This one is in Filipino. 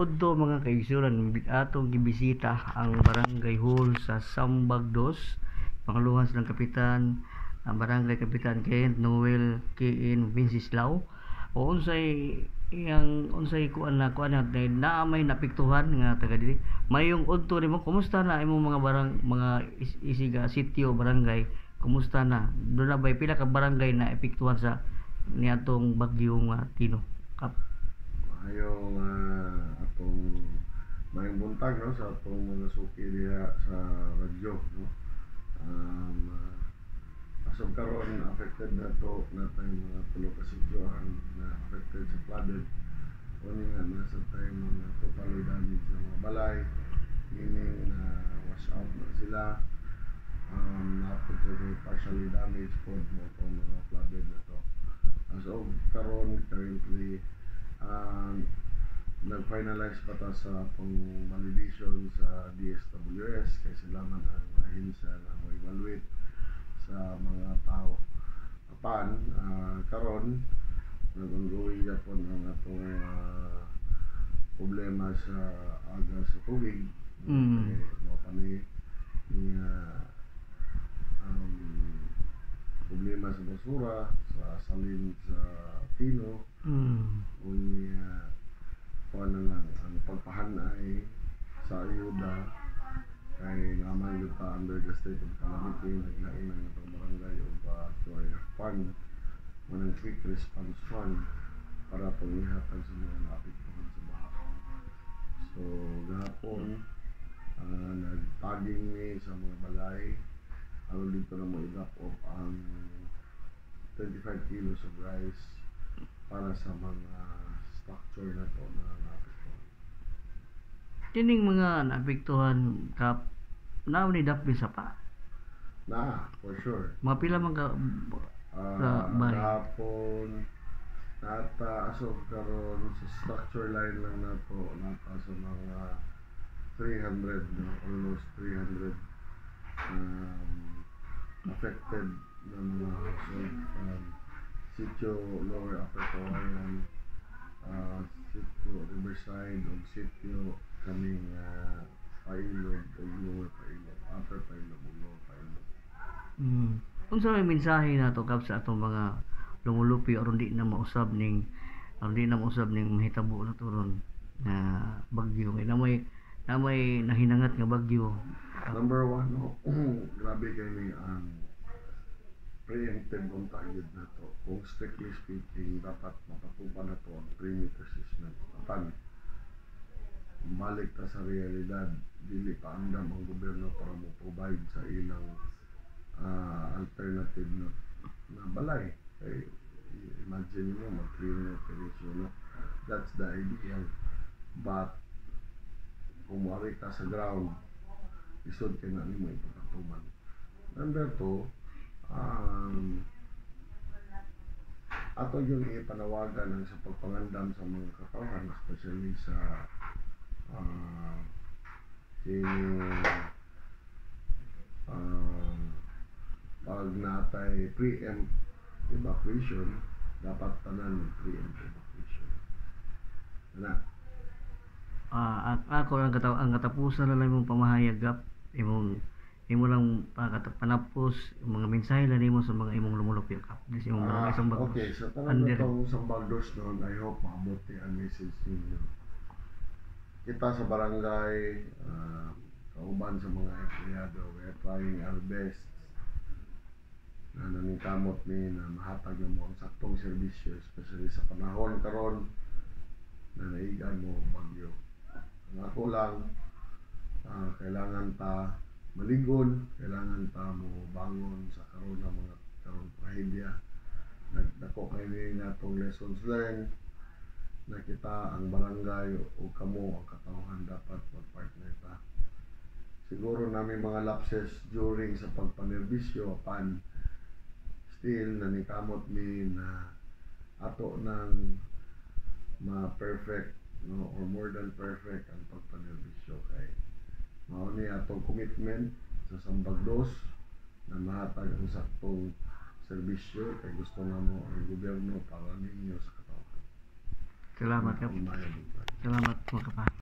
udto mga kaigsuran, atong gibisita ang Barangay Hall sa Sambag 2, pangaluhan ng kapitan, ang Barangay Kapitan Kent Noel K.N. Vinceslao. O unsay kuan na may napiktuhan nga taga diri. Mayong udto nimo, kumusta na imong mga isiga sitio barangay? Kumusta na? Doon na ba'y pila ka barangay na epektuhan sa niadtong bagyong Tino? Kap. Ayong atong may buntag no sa atong mga suki diha sa radyo no. As of karon affected na to natay mga tulo ka sityohan na affected sa flooded. Kuni nga nasa tay mga total damage sa mga balay, meaning na wash out na sila. Napod sa partially damaged po mo itong mga flooded na to. As of karon currently nag-finalize pa ta sa pang validation sa DSWS kay sila man ang ahensya na mo-evaluate sa mga tao. Apan karon nag-ongoing yapon ang atong problema sa aga sa tubig. Mo pa ni problema sa basura sa salin sa Tino. Unya kuan na lang ang pagpahanay sa ayuda kay naman yung under the state of calamity, naglain ng itong barangay o fund, manang quick response fund para pangihatan sa mga naapektuhan sa baha. So gahapon nagtaging ni sa mga balay aron dito na mo i-drop off ang 25 kilos of rice para sa mga structure na to na naapektuhan. Kining mga naapektuhan kap ni dapli sa pa. For sure. Mapila man ka gahapon nata as of karon sa structure line lang nato nata sa mga 300 no, almost 300 affected na mga household from sitio Lower Upper Kawayan, sitio Riverside o sitio kaming Pailog o Lower Pailog, Upper Pailog o Lower Pailog. Unsa may mensahe nato kap sa atong mga lumulupi aron di na mausab ning mahitabo na turon na bagyo kay na may nahinangat nga bagyo. Number one, no, grabe kayo ni preemptive untag yun na to. Kung strictly speaking, dapat mapatupan na to ang perimeter assessment. Apan, balik ta sa realidad, dili pa andam ang gobyerno para mo provide sa ilang alternative na balay. Okay? Imagine mo, mag-clear na operation na. That's the ideal. But, kung mawari ka sa ground, isod kayo na mo ipagkatuman. Number 2, ato yung ipanawagan ng sa pagpangandam sa mga kakauhan, especially sa pag natay preempt evacuation, dapat tanan ng preempt evacuation. Ako ang katapusan na lang imong pamahayag gap imo lang panapos mga mensahe lang nimo sa mga imong lumulupi kap dis imong barangay Sambag. Okay, sa tanan natong Sambag noon, I hope mabuti ang message ninyo. Kita sa barangay, kauban sa mga empleyado, we are trying our best na naningkamot ni na mahatag ng mga saktong serbisyo, especially sa panahon karon na naigan mo bagyo. Ang ako lang, kailangan ta maligon, kailangan ta mo bangon sa karon na mga karon trahedya. Nagdako kayo nga itong lessons learned na kita ang barangay o kamo ang katauhan dapat mag-partner ta. Siguro namin mga lapses during sa pagpanerbisyo apan still nanikamot mi na ato ng ma-perfect no, or more than perfect ang pagpanerbisyo kay mao ni atong commitment sa Sambag 2 na mahatag ang saktong serbisyo kay gusto namo ang gobyerno para ninyo sa katauhan. Salamat kap. Salamat. Wag ka pa.